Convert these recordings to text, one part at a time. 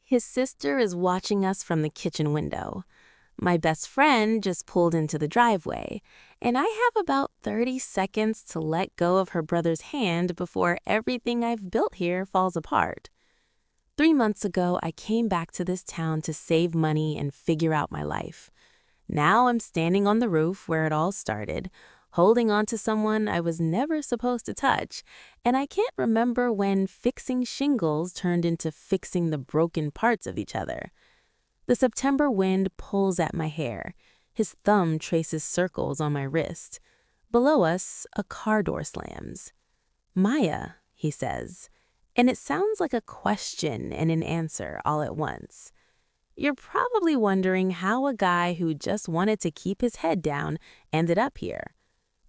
His sister is watching us from the kitchen window. My best friend just pulled into the driveway, and I have about 30 seconds to let go of her brother's hand before everything I've built here falls apart. 3 months ago, I came back to this town to save money and figure out my life. Now I'm standing on the roof where it all started, holding on to someone I was never supposed to touch, and I can't remember when fixing shingles turned into fixing the broken parts of each other. The September wind pulls at my hair. His thumb traces circles on my wrist. Below us, a car door slams. "Maya," he says, and it sounds like a question and an answer all at once. You're probably wondering how a guy who just wanted to keep his head down ended up here.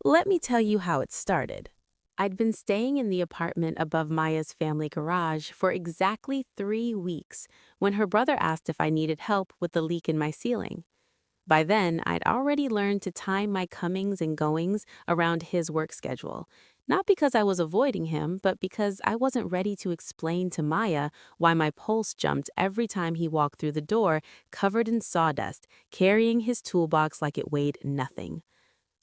Let me tell you how it started. I'd been staying in the apartment above Maya's family garage for exactly 3 weeks when her brother asked if I needed help with the leak in my ceiling. By then, I'd already learned to time my comings and goings around his work schedule, not because I was avoiding him, but because I wasn't ready to explain to Maya why my pulse jumped every time he walked through the door covered in sawdust, carrying his toolbox like it weighed nothing.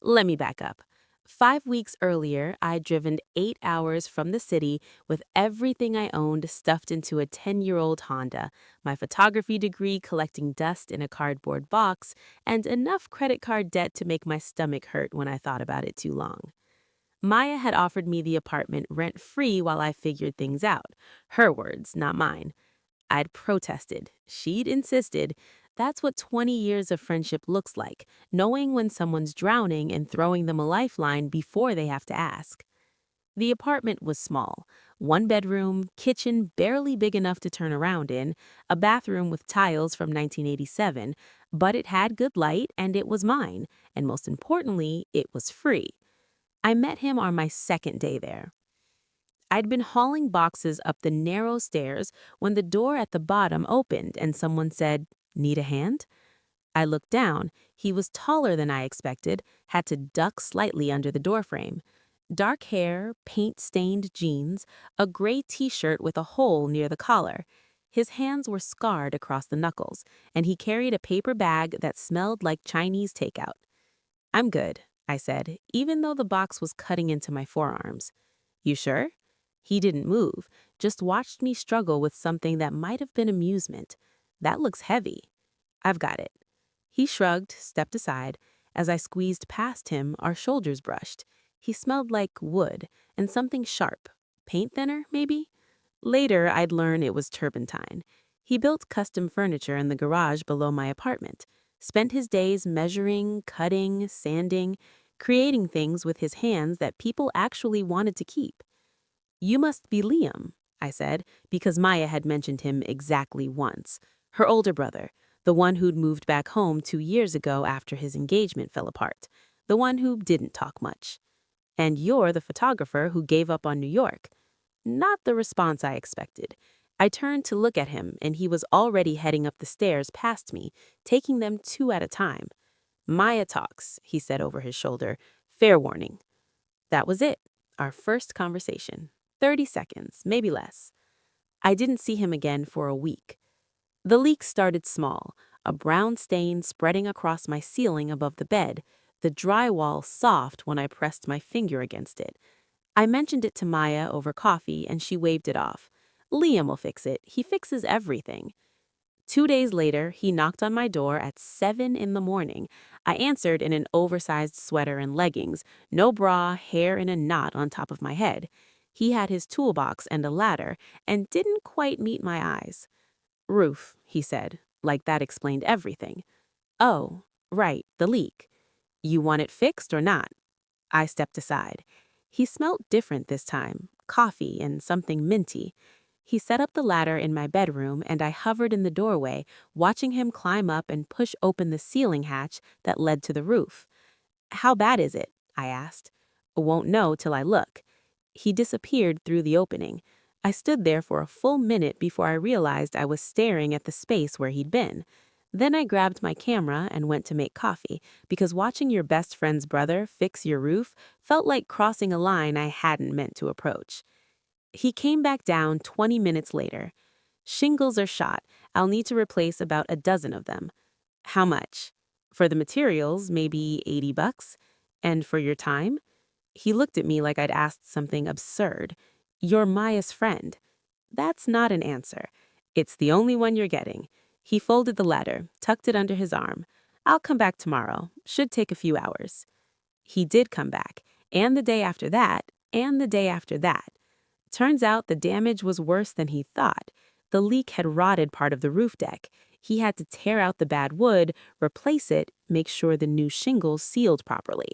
Let me back up. 5 weeks earlier, I'd driven 8 hours from the city with everything I owned stuffed into a 10-year-old Honda, my photography degree collecting dust in a cardboard box, and enough credit card debt to make my stomach hurt when I thought about it too long. Maya had offered me the apartment rent-free while I figured things out. Her words, not mine. I'd protested. She'd insisted. That's what 20 years of friendship looks like, knowing when someone's drowning and throwing them a lifeline before they have to ask. The apartment was small. 1 bedroom, kitchen barely big enough to turn around in, a bathroom with tiles from 1987, but it had good light and it was mine, and most importantly, it was free. I met him on my second day there. I'd been hauling boxes up the narrow stairs when the door at the bottom opened and someone said, "Need a hand?" I looked down. He was taller than I expected, had to duck slightly under the doorframe. Dark hair, paint-stained jeans, a gray t-shirt with a hole near the collar. His hands were scarred across the knuckles, and he carried a paper bag that smelled like Chinese takeout. "I'm good," I said, even though the box was cutting into my forearms. "You sure?" He didn't move, just watched me struggle with something that might have been amusement. "That looks heavy." "I've got it." He shrugged, stepped aside. As I squeezed past him, our shoulders brushed. He smelled like wood and something sharp. Paint thinner, maybe? Later, I'd learn it was turpentine. He built custom furniture in the garage below my apartment, spent his days measuring, cutting, sanding, creating things with his hands that people actually wanted to keep. "You must be Liam," I said, because Maya had mentioned him exactly once. Her older brother, the one who'd moved back home 2 years ago after his engagement fell apart, the one who didn't talk much. "And you're the photographer who gave up on New York." Not the response I expected. I turned to look at him, and he was already heading up the stairs past me, taking them 2 at a time. "Maya talks," he said over his shoulder. "Fair warning." That was it. Our first conversation. 30 seconds, maybe less. I didn't see him again for a week. The leak started small, a brown stain spreading across my ceiling above the bed, the drywall soft when I pressed my finger against it. I mentioned it to Maya over coffee and she waved it off. "Liam will fix it. He fixes everything." 2 days later, he knocked on my door at 7 in the morning. I answered in an oversized sweater and leggings, no bra, hair in a knot on top of my head. He had his toolbox and a ladder, and didn't quite meet my eyes. "Roof," he said, like that explained everything. "Oh, right, the leak. You want it fixed or not?" I stepped aside. He smelt different this time, coffee and something minty. He set up the ladder in my bedroom, and I hovered in the doorway, watching him climb up and push open the ceiling hatch that led to the roof. "How bad is it?" I asked. "Won't know till I look." He disappeared through the opening. I stood there for a full minute before I realized I was staring at the space where he'd been. Then I grabbed my camera and went to make coffee, because watching your best friend's brother fix your roof felt like crossing a line I hadn't meant to approach. He came back down 20 minutes later. Shingles are shot. I'll need to replace about a dozen of them. How much? For the materials, maybe $80. And for your time? He looked at me like I'd asked something absurd. You're Maya's friend. That's not an answer. It's the only one you're getting. He folded the letter, tucked it under his arm. I'll come back tomorrow. Should take a few hours. He did come back, and the day after that, and the day after that. Turns out the damage was worse than he thought. The leak had rotted part of the roof deck. He had to tear out the bad wood, replace it, make sure the new shingles sealed properly.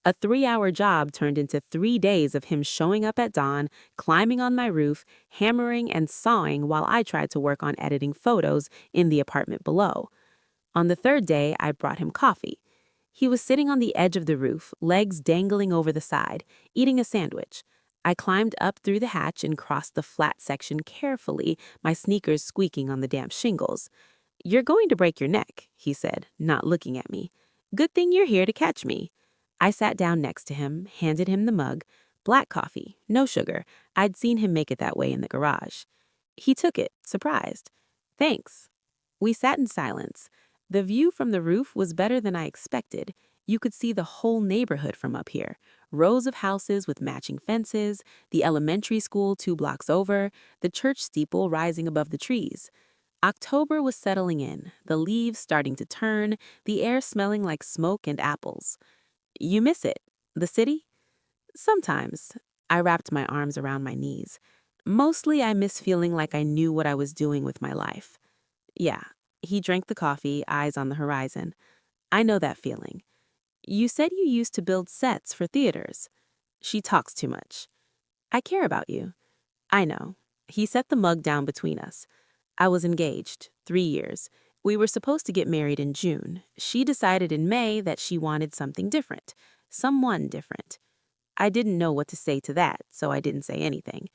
A 3-hour job turned into 3 days of him showing up at dawn, climbing on my roof, hammering and sawing while I tried to work on editing photos in the apartment below. On the 3rd day, I brought him coffee. He was sitting on the edge of the roof, legs dangling over the side, eating a sandwich. I climbed up through the hatch and crossed the flat section carefully, my sneakers squeaking on the damp shingles. "You're going to break your neck," he said, not looking at me. "Good thing you're here to catch me." I sat down next to him, handed him the mug. Black coffee, no sugar. I'd seen him make it that way in the garage. He took it, surprised. "Thanks." We sat in silence. The view from the roof was better than I expected. You could see the whole neighborhood from up here. Rows of houses with matching fences, the elementary school 2 blocks over, the church steeple rising above the trees. October was settling in, the leaves starting to turn, the air smelling like smoke and apples. "You miss it? The city?" "Sometimes." I wrapped my arms around my knees. "Mostly I miss feeling like I knew what I was doing with my life." "Yeah." He drank the coffee, eyes on the horizon. "I know that feeling. You said you used to build sets for theaters." She talks too much. "I care about you." "I know." He set the mug down between us. "I was engaged, 3 years. We were supposed to get married in June. She decided in May that she wanted something different. Someone different. I didn't know what to say to that, so I didn't say anything.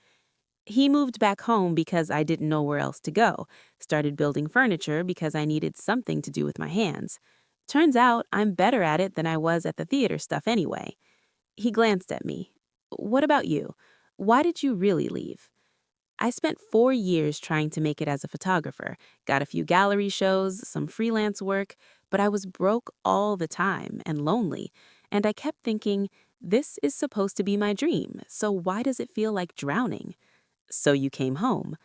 He moved back home because I didn't know where else to go. Started building furniture because I needed something to do with my hands. Turns out I'm better at it than I was at the theater stuff anyway." He glanced at me. "What about you? Why did you really leave?" "I spent 4 years trying to make it as a photographer, got a few gallery shows, some freelance work, but I was broke all the time and lonely, and I kept thinking, this is supposed to be my dream, so why does it feel like drowning?" "So you came home."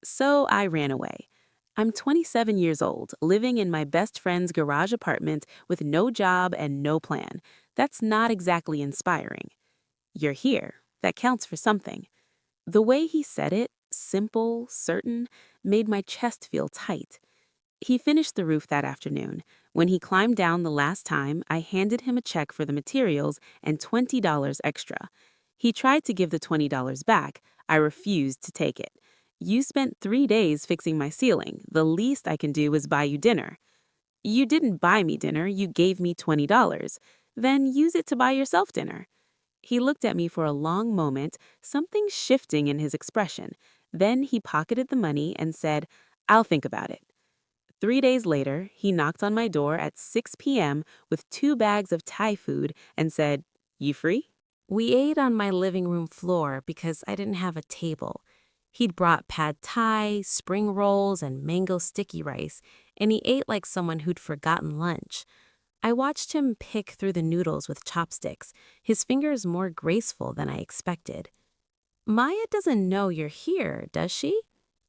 "So I ran away. I'm 27 years old, living in my best friend's garage apartment with no job and no plan. That's not exactly inspiring." "You're here. That counts for something." The way he said it, simple, certain, made my chest feel tight. He finished the roof that afternoon. When he climbed down the last time, I handed him a check for the materials and $20 extra. He tried to give the $20 back. I refused to take it. "You spent 3 days fixing my ceiling. The least I can do is buy you dinner." "You didn't buy me dinner. You gave me $20. Then use it to buy yourself dinner." He looked at me for a long moment, something shifting in his expression. Then he pocketed the money and said, "I'll think about it." 3 days later, he knocked on my door at 6 p.m. with 2 bags of Thai food and said, "You free?" We ate on my living room floor because I didn't have a table. He'd brought pad thai, spring rolls, and mango sticky rice, and he ate like someone who'd forgotten lunch. I watched him pick through the noodles with chopsticks, his fingers more graceful than I expected. "Maya doesn't know you're here, does she?"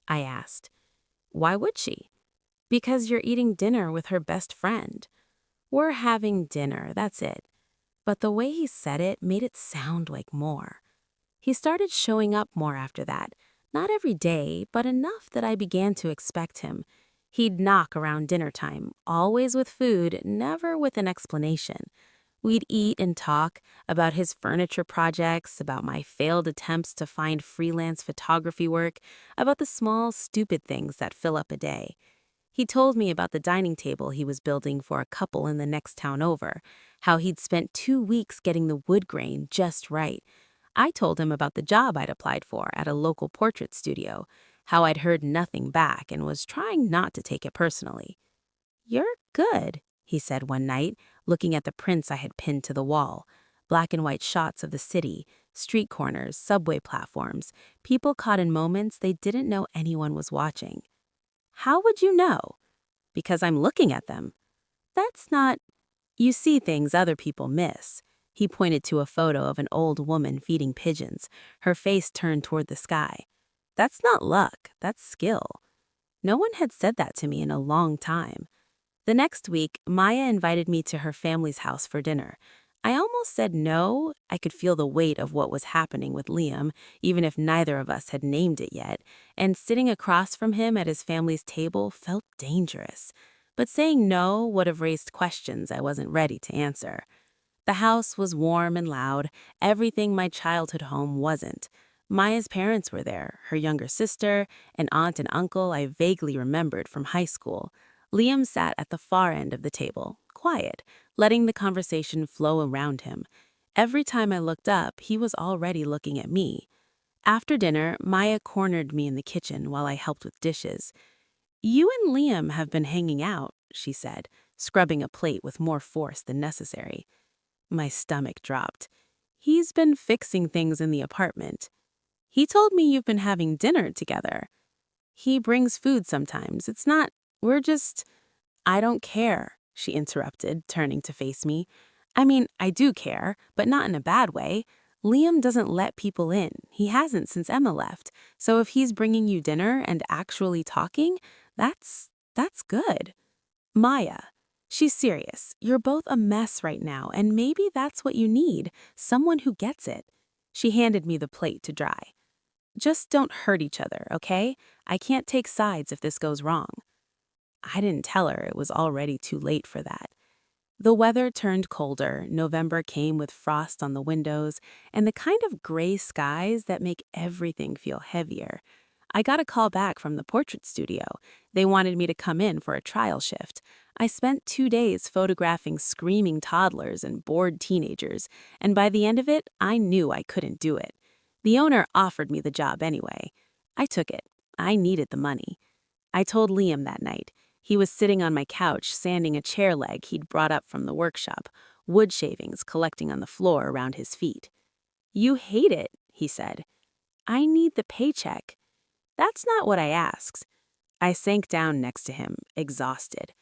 I asked. "Why would she?" "Because you're eating dinner with her best friend." "We're having dinner, that's it." But the way he said it made it sound like more. He started showing up more after that. Not every day, but enough that I began to expect him. He'd knock around dinner time, always with food, never with an explanation. We'd eat and talk about his furniture projects, about my failed attempts to find freelance photography work, about the small, stupid things that fill up a day. He told me about the dining table he was building for a couple in the next town over, how he'd spent 2 weeks getting the wood grain just right. I told him about the job I'd applied for at a local portrait studio, how I'd heard nothing back and was trying not to take it personally. "You're good," he said one night, looking at the prints I had pinned to the wall, black and white shots of the city, Street corners, subway platforms, people caught in moments they didn't know anyone was watching. How would you know? Because I'm looking at them. That's not. You see things other people miss. He pointed to a photo of an old woman feeding pigeons, her face turned toward the sky. That's not luck, that's skill. No one had said that to me in a long time. The next week, Maya invited me to her family's house for dinner. I almost said no. I could feel the weight of what was happening with Liam, even if neither of us had named it yet, and sitting across from him at his family's table felt dangerous. But saying no would have raised questions I wasn't ready to answer. The house was warm and loud, everything my childhood home wasn't. Maya's parents were there, her younger sister, an aunt and uncle I vaguely remembered from high school. Liam sat at the far end of the table, quiet, letting the conversation flow around him. Every time I looked up, he was already looking at me. After dinner, Maya cornered me in the kitchen while I helped with dishes. "You and Liam have been hanging out," she said, scrubbing a plate with more force than necessary. My stomach dropped. "He's been fixing things in the apartment." "He told me you've been having dinner together." "He brings food sometimes. It's not, we're just—" "I don't care," she interrupted, turning to face me. "I mean, I do care, but not in a bad way. Liam doesn't let people in. He hasn't since Emma left. So if he's bringing you dinner and actually talking, that's good." "Maya, she's serious. You're both a mess right now, and maybe that's what you need, someone who gets it." She handed me the plate to dry. "Just don't hurt each other, okay? I can't take sides if this goes wrong." I didn't tell her it was already too late for that. The weather turned colder. November came with frost on the windows and the kind of gray skies that make everything feel heavier. I got a call back from the portrait studio. They wanted me to come in for a trial shift. I spent 2 days photographing screaming toddlers and bored teenagers, and by the end of it, I knew I couldn't do it. The owner offered me the job anyway. I took it. I needed the money. I told Liam that night. He was sitting on my couch, sanding a chair leg he'd brought up from the workshop, wood shavings collecting on the floor around his feet. "You hate it," he said. "I need the paycheck." "That's not what I asked." I sank down next to him, exhausted.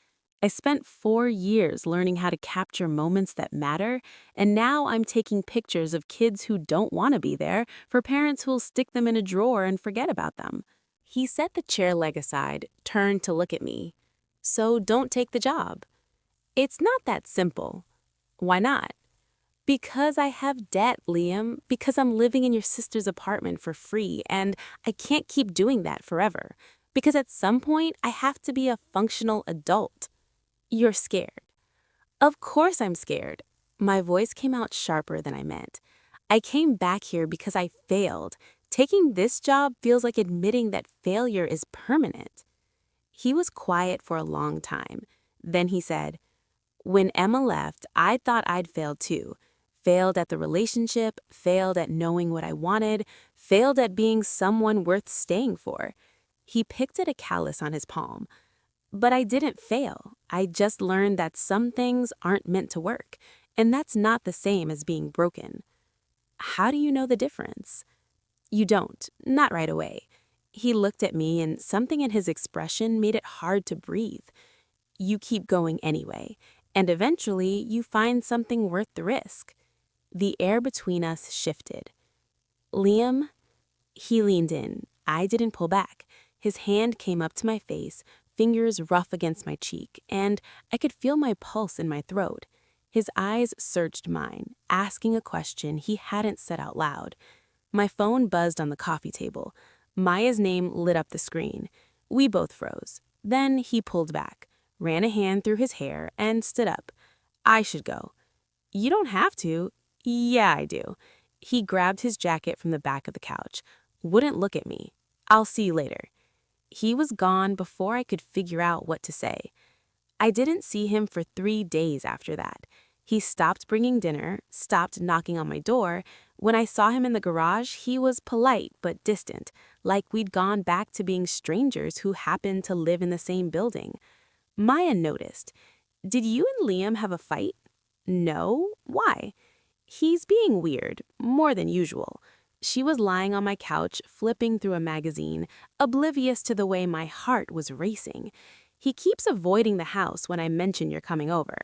I spent 4 years learning how to capture moments that matter, and now I'm taking pictures of kids who don't want to be there for parents who'll stick them in a drawer and forget about them. He set the chair leg aside, turned to look at me. "So don't take the job." "It's not that simple." "Why not?" "Because I have debt, Liam. Because I'm living in your sister's apartment for free, and I can't keep doing that forever. Because at some point, I have to be a functional adult." "You're scared." "Of course I'm scared." My voice came out sharper than I meant. "I came back here because I failed. Taking this job feels like admitting that failure is permanent." He was quiet for a long time. Then he said, "When Emma left, I thought I'd failed too. Failed at the relationship, failed at knowing what I wanted, failed at being someone worth staying for." He picked at a callus on his palm. "But I didn't fail. I just learned that some things aren't meant to work, and that's not the same as being broken." "How do you know the difference?" "You don't, not right away." He looked at me, and something in his expression made it hard to breathe. "You keep going anyway, and eventually you find something worth the risk." The air between us shifted. "Liam?" He leaned in. I didn't pull back. His hand came up to my face, fingers rough against my cheek, and I could feel my pulse in my throat. His eyes searched mine, asking a question he hadn't said out loud. My phone buzzed on the coffee table. Maya's name lit up the screen. We both froze. Then he pulled back, ran a hand through his hair, and stood up. "I should go." "You don't have to." "Yeah, I do." He grabbed his jacket from the back of the couch. Wouldn't look at me. "I'll see you later." He was gone before I could figure out what to say. I didn't see him for 3 days after that. He stopped bringing dinner, stopped knocking on my door. When I saw him in the garage, he was polite but distant, like we'd gone back to being strangers who happened to live in the same building. Maya noticed. "Did you and Liam have a fight?" "No. Why?" He's being weird, more than usual. She was lying on my couch, flipping through a magazine, oblivious to the way my heart was racing. He keeps avoiding the house when I mention you're coming over.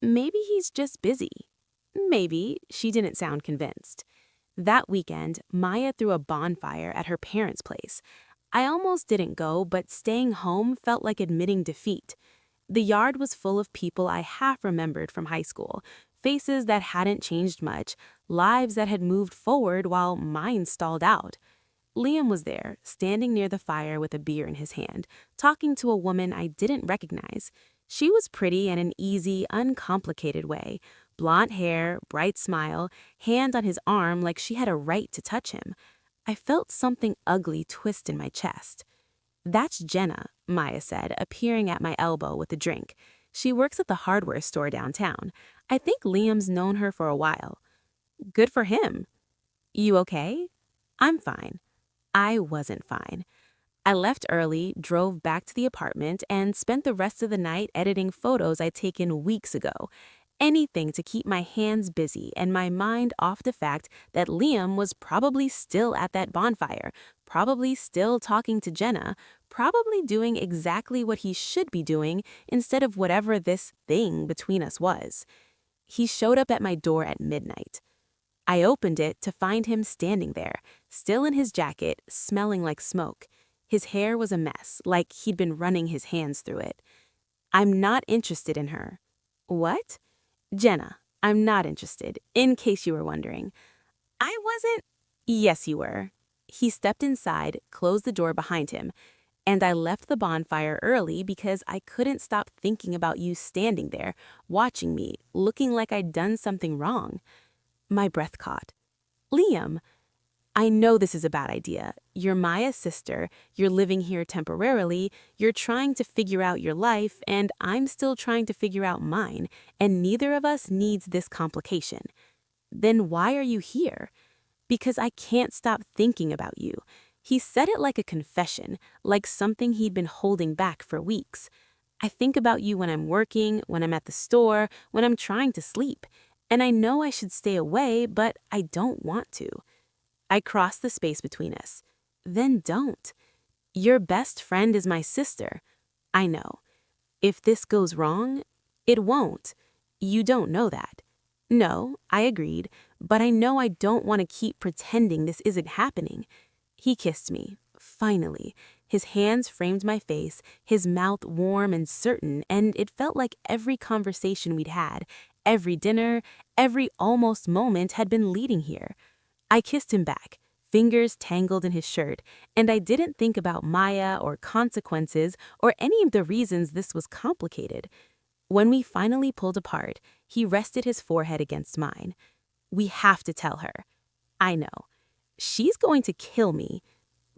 Maybe he's just busy. Maybe. She didn't sound convinced. That weekend, Maya threw a bonfire at her parents' place. I almost didn't go, but staying home felt like admitting defeat. The yard was full of people I half remembered from high school, faces that hadn't changed much, lives that had moved forward while mine stalled out. Liam was there, standing near the fire with a beer in his hand, talking to a woman I didn't recognize. She was pretty in an easy, uncomplicated way. Blonde hair, bright smile, hand on his arm like she had a right to touch him. I felt something ugly twist in my chest. "That's Jenna," Maya said, appearing at my elbow with a drink. "She works at the hardware store downtown. I think Liam's known her for a while." "Good for him." "You okay?" "I'm fine." I wasn't fine. I left early, drove back to the apartment, and spent the rest of the night editing photos I'd taken weeks ago. Anything to keep my hands busy and my mind off the fact that Liam was probably still at that bonfire, probably still talking to Jenna, probably doing exactly what he should be doing instead of whatever this thing between us was. He showed up at my door at midnight. I opened it to find him standing there, still in his jacket, smelling like smoke. His hair was a mess, like he'd been running his hands through it. "I'm not interested in her." "What?" "Jenna, I'm not interested, in case you were wondering." "I wasn't." "Yes, you were." He stepped inside, closed the door behind him, and I left the bonfire early because I couldn't stop thinking about you standing there, watching me, looking like I'd done something wrong. My breath caught. "Liam, I know this is a bad idea. You're Maya's sister, you're living here temporarily, you're trying to figure out your life, and I'm still trying to figure out mine, and neither of us needs this complication." "Then why are you here?" "Because I can't stop thinking about you." He said it like a confession, like something he'd been holding back for weeks. "I think about you when I'm working, when I'm at the store, when I'm trying to sleep. And I know I should stay away, but I don't want to." I crossed the space between us. "Then don't. Your best friend is my sister." "I know. If this goes wrong, it won't. You don't know that." "No," I agreed, "but I know I don't want to keep pretending this isn't happening." He kissed me, finally. His hands framed my face, his mouth warm and certain, and it felt like every conversation we'd had, every dinner, every almost moment had been leading here. I kissed him back, fingers tangled in his shirt, and I didn't think about Maya or consequences or any of the reasons this was complicated. When we finally pulled apart, he rested his forehead against mine. "We have to tell her." "I know." "She's going to kill me."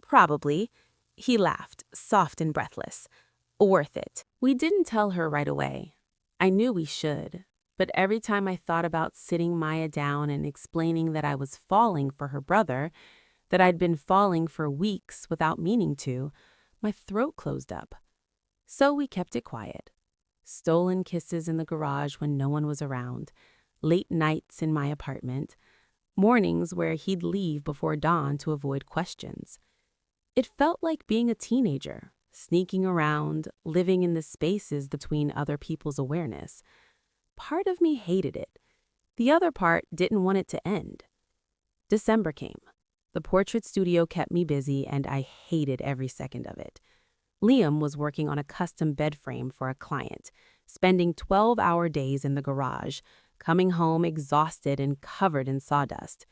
"Probably." He laughed, soft and breathless. "Worth it." We didn't tell her right away. I knew we should. But every time I thought about sitting Maya down and explaining that I was falling for her brother, that I'd been falling for weeks without meaning to, my throat closed up. So we kept it quiet. Stolen kisses in the garage when no one was around, late nights in my apartment, mornings where he'd leave before dawn to avoid questions. It felt like being a teenager, sneaking around, living in the spaces between other people's awareness. Part of me hated it. The other part didn't want it to end. December came. The portrait studio kept me busy, and I hated every second of it. Liam was working on a custom bed frame for a client, spending 12-hour days in the garage, coming home exhausted and covered in sawdust.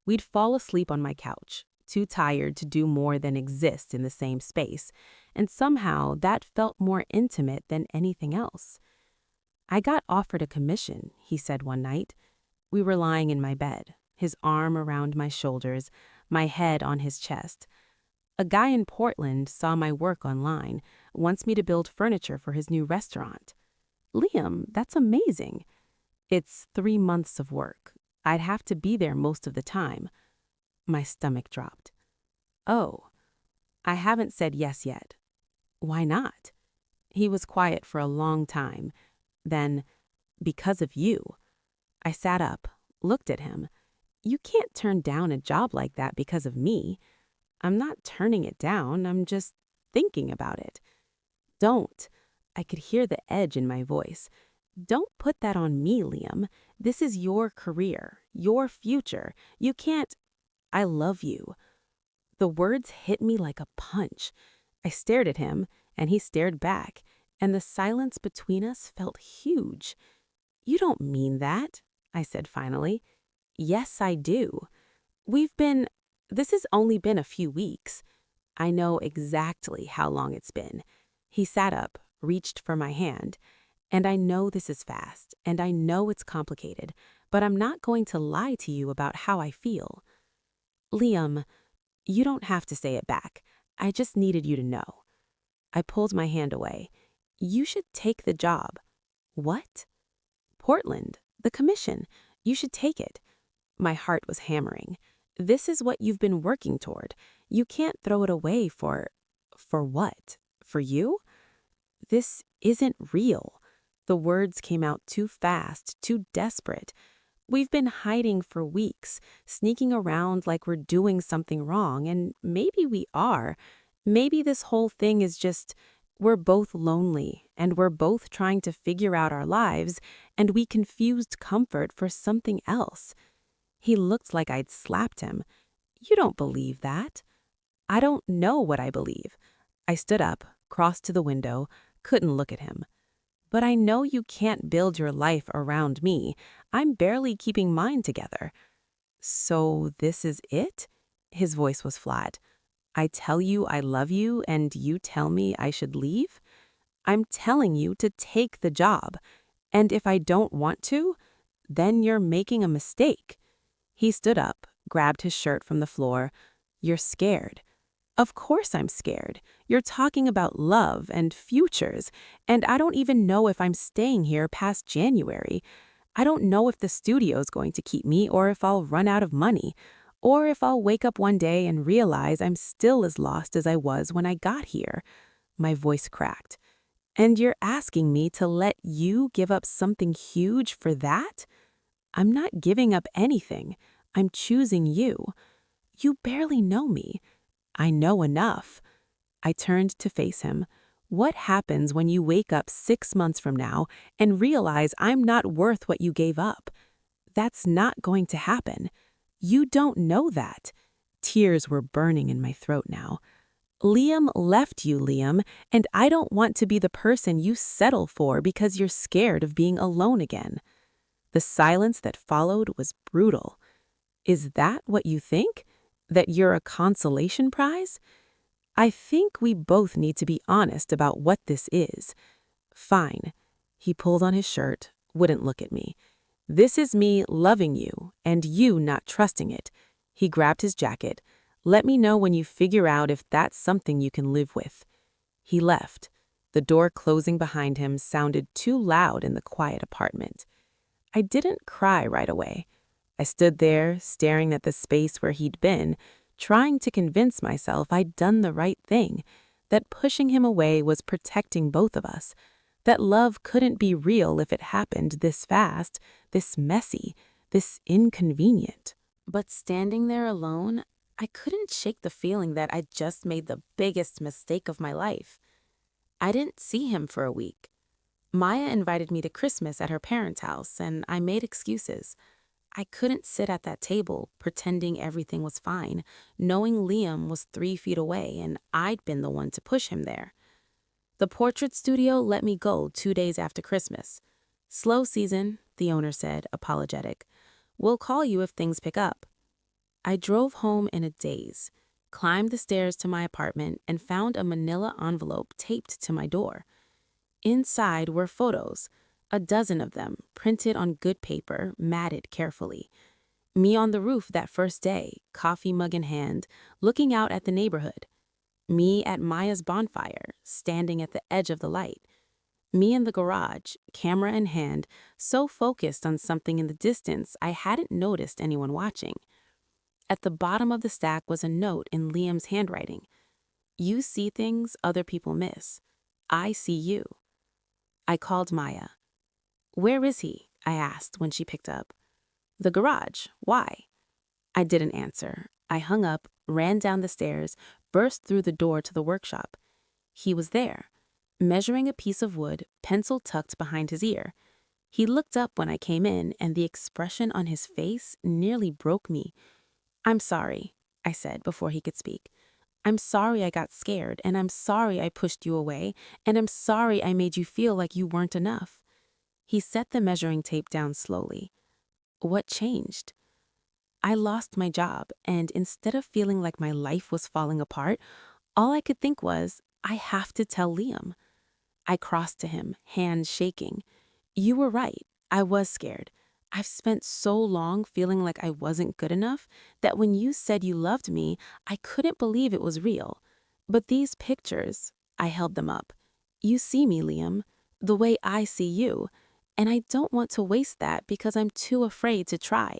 We'd fall asleep on my couch, too tired to do more than exist in the same space, and somehow that felt more intimate than anything else. "I got offered a commission," he said one night. We were lying in my bed, his arm around my shoulders, my head on his chest. "A guy in Portland saw my work online, wants me to build furniture for his new restaurant." "Liam, that's amazing." "It's 3 months of work. I'd have to be there most of the time." My stomach dropped. "Oh, I haven't said yes yet." "Why not?" He was quiet for a long time. Then, "Because of you." I sat up, looked at him. You can't turn down a job like that because of me. I'm not turning it down, I'm just thinking about it. Don't. I could hear the edge in my voice. Don't put that on me, Liam. This is your career, your future. You can't. I love you. The words hit me like a punch. I stared at him, and he stared back, and the silence between us felt huge. You don't mean that, I said finally. Yes, I do. This has only been a few weeks. I know exactly how long it's been. He sat up, reached for my hand. And I know this is fast, and I know it's complicated, but I'm not going to lie to you about how I feel. Liam, you don't have to say it back. I just needed you to know. I pulled my hand away. You should take the job. What? Portland, the commission. You should take it. My heart was hammering. This is what you've been working toward. You can't throw it away for what? For you? This isn't real. The words came out too fast, too desperate. We've been hiding for weeks, sneaking around like we're doing something wrong, and maybe we are. Maybe this whole thing is just, we're both lonely, and we're both trying to figure out our lives, and we confused comfort for something else. He looked like I'd slapped him. You don't believe that. I don't know what I believe. I stood up, crossed to the window, couldn't look at him. But I know you can't build your life around me. I'm barely keeping mine together. So this is it? His voice was flat. I tell you I love you and you tell me I should leave? I'm telling you to take the job. And if I don't want to, then you're making a mistake. He stood up, grabbed his shirt from the floor. You're scared. Of course I'm scared. You're talking about love and futures, and I don't even know if I'm staying here past January. I don't know if the studio's going to keep me or if I'll run out of money, or if I'll wake up one day and realize I'm still as lost as I was when I got here. My voice cracked. And you're asking me to let you give up something huge for that? I'm not giving up anything. I'm choosing you. You barely know me. I know enough. I turned to face him. What happens when you wake up 6 months from now and realize I'm not worth what you gave up? That's not going to happen. You don't know that. Tears were burning in my throat now. Liam left you, Liam, and I don't want to be the person you settle for because you're scared of being alone again. The silence that followed was brutal. Is that what you think? That you're a consolation prize? I think we both need to be honest about what this is. Fine. He pulled on his shirt, wouldn't look at me. This is me loving you, and you not trusting it. He grabbed his jacket. Let me know when you figure out if that's something you can live with. He left. The door closing behind him sounded too loud in the quiet apartment. I didn't cry right away. I stood there, staring at the space where he'd been, trying to convince myself I'd done the right thing, that pushing him away was protecting both of us, that love couldn't be real if it happened this fast, this messy, this inconvenient. But standing there alone, I couldn't shake the feeling that I'd just made the biggest mistake of my life. I didn't see him for a week. Maya invited me to Christmas at her parents' house, and I made excuses. I couldn't sit at that table, pretending everything was fine, knowing Liam was 3 feet away and I'd been the one to push him there. The portrait studio let me go 2 days after Christmas. Slow season, the owner said, apologetic. We'll call you if things pick up. I drove home in a daze, climbed the stairs to my apartment, and found a manila envelope taped to my door. Inside were photos, a dozen of them, printed on good paper, matted carefully. Me on the roof that first day, coffee mug in hand, looking out at the neighborhood. Me at Maya's bonfire, standing at the edge of the light. Me in the garage, camera in hand, so focused on something in the distance I hadn't noticed anyone watching. At the bottom of the stack was a note in Liam's handwriting. You see things other people miss. I see you. I called Maya. Where is he? I asked when she picked up. The garage. Why? I didn't answer. I hung up, ran down the stairs, burst through the door to the workshop. He was there, measuring a piece of wood, pencil tucked behind his ear. He looked up when I came in, and the expression on his face nearly broke me. "I'm sorry," I said before he could speak. "I'm sorry I got scared, and I'm sorry I pushed you away, and I'm sorry I made you feel like you weren't enough." He set the measuring tape down slowly. What changed? I lost my job, and instead of feeling like my life was falling apart, all I could think was, I have to tell Liam. I crossed to him, hands shaking. "You were right. I was scared. I've spent so long feeling like I wasn't good enough that when you said you loved me, I couldn't believe it was real. But these pictures," I held them up. "You see me, Liam, the way I see you, and I don't want to waste that because I'm too afraid to try."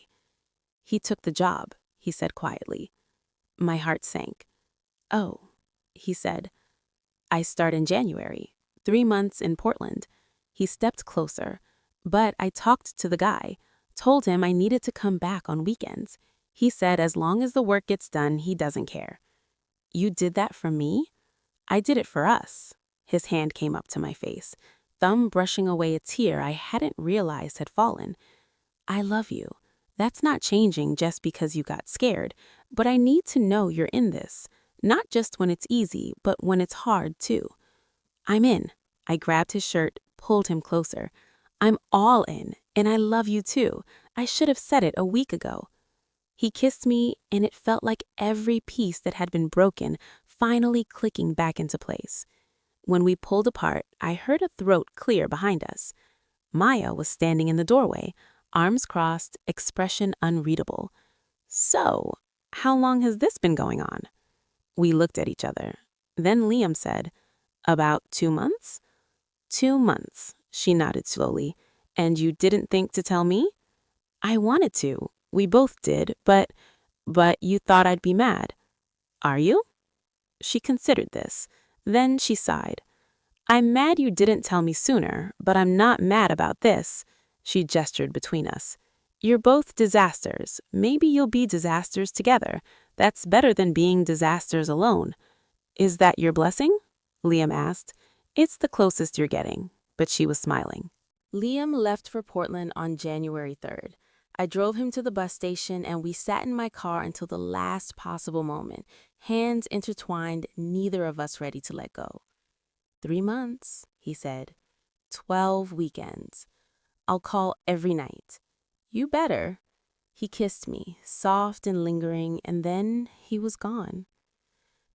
"He took the job," he said quietly. My heart sank. "Oh," he said. "I start in January, 3 months in Portland." He stepped closer, but I talked to the guy, told him I needed to come back on weekends. He said as long as the work gets done, he doesn't care. "You did that for me?" "I did it for us." His hand came up to my face, thumb brushing away a tear I hadn't realized had fallen. "I love you. That's not changing just because you got scared, but I need to know you're in this, not just when it's easy, but when it's hard too." "I'm in." I grabbed his shirt, pulled him closer. "I'm all in, and I love you too. I should have said it a week ago." He kissed me, and it felt like every piece that had been broken finally clicking back into place. When we pulled apart, I heard a throat clear behind us. Maya was standing in the doorway, arms crossed, expression unreadable. "So, how long has this been going on?" We looked at each other. Then Liam said, "About 2 months?" 2 months, she nodded slowly. "And you didn't think to tell me?" "I wanted to. We both did, but you thought I'd be mad." "Are you?" She considered this. Then she sighed. "I'm mad you didn't tell me sooner, but I'm not mad about this." She gestured between us. "You're both disasters. Maybe you'll be disasters together. That's better than being disasters alone." "Is that your blessing?" Liam asked. "It's the closest you're getting," but she was smiling. Liam left for Portland on January 3rd. I drove him to the bus station, and we sat in my car until the last possible moment, hands intertwined, neither of us ready to let go. 3 months, he said. 12 weekends. I'll call every night. You better. He kissed me, soft and lingering, and then he was gone.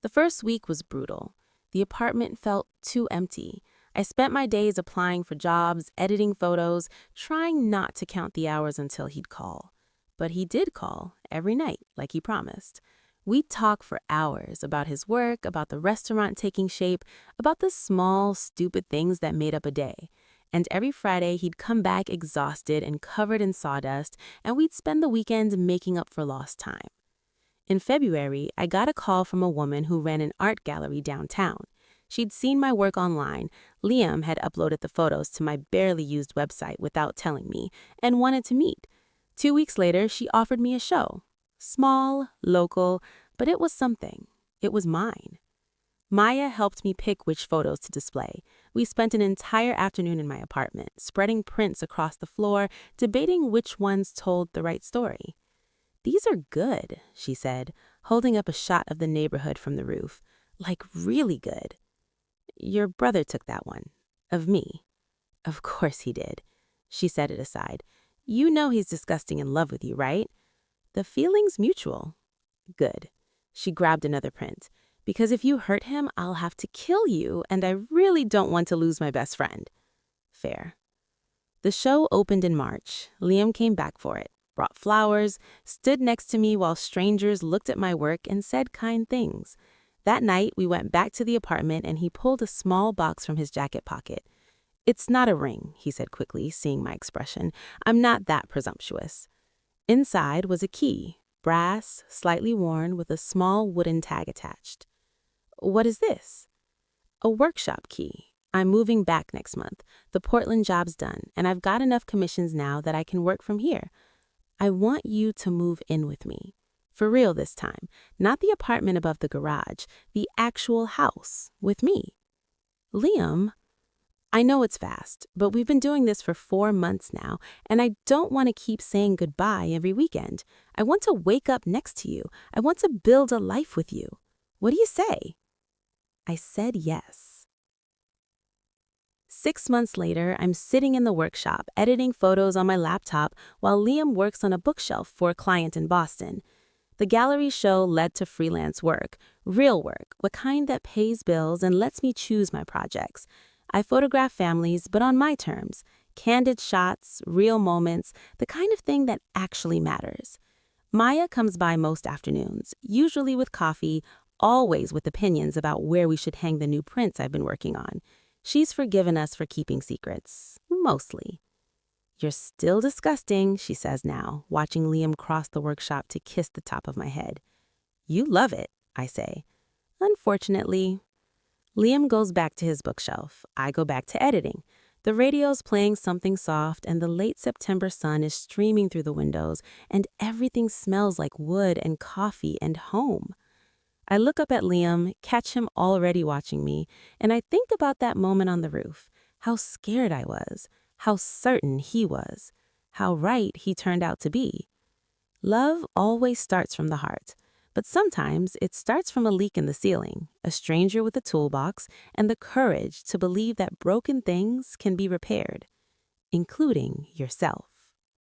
The first week was brutal. The apartment felt too empty. I spent my days applying for jobs, editing photos, trying not to count the hours until he'd call. But he did call, every night, like he promised. We'd talk for hours about his work, about the restaurant taking shape, about the small, stupid things that made up a day. And every Friday, he'd come back exhausted and covered in sawdust, and we'd spend the weekend making up for lost time. In February, I got a call from a woman who ran an art gallery downtown. She'd seen my work online. Liam had uploaded the photos to my barely used website without telling me, and wanted to meet. 2 weeks later, she offered me a show. Small, local, but it was something. It was mine. Maya helped me pick which photos to display. We spent an entire afternoon in my apartment, spreading prints across the floor, debating which ones told the right story. "These are good," she said, holding up a shot of the neighborhood from the roof. "Like really good." "Your brother took that one. Of me." "Of course he did." She set it aside. "You know he's disgusting in love with you, right?" "The feeling's mutual." "Good." She grabbed another print. "Because if you hurt him, I'll have to kill you, and I really don't want to lose my best friend." "Fair." The show opened in March. Liam came back for it, brought flowers, stood next to me while strangers looked at my work and said kind things. That night, we went back to the apartment, and he pulled a small box from his jacket pocket. "It's not a ring," he said quickly, seeing my expression. "I'm not that presumptuous." Inside was a key, brass, slightly worn, with a small wooden tag attached. "What is this?" "A workshop key. I'm moving back next month. The Portland job's done, and I've got enough commissions now that I can work from here." I want you to move in with me. For real this time, not the apartment above the garage, the actual house with me. Liam, I know it's fast, but we've been doing this for 4 months now, and I don't want to keep saying goodbye every weekend. I want to wake up next to you. I want to build a life with you. What do you say? I said yes. 6 months later, I'm sitting in the workshop, editing photos on my laptop while Liam works on a bookshelf for a client in Boston. The gallery show led to freelance work, real work, the kind that pays bills and lets me choose my projects. I photograph families, but on my terms. Candid shots, real moments, the kind of thing that actually matters. Maya comes by most afternoons, usually with coffee, always with opinions about where we should hang the new prints I've been working on. She's forgiven us for keeping secrets, mostly. You're still disgusting, she says now, watching Liam cross the workshop to kiss the top of my head. You love it, I say. Unfortunately. Liam goes back to his bookshelf. I go back to editing. The radio's playing something soft, and the late September sun is streaming through the windows, and everything smells like wood and coffee and home. I look up at Liam, catch him already watching me, and I think about that moment on the roof, how scared I was, how certain he was, how right he turned out to be. Love always starts from the heart, but sometimes it starts from a leak in the ceiling, a stranger with a toolbox, and the courage to believe that broken things can be repaired, including yourself.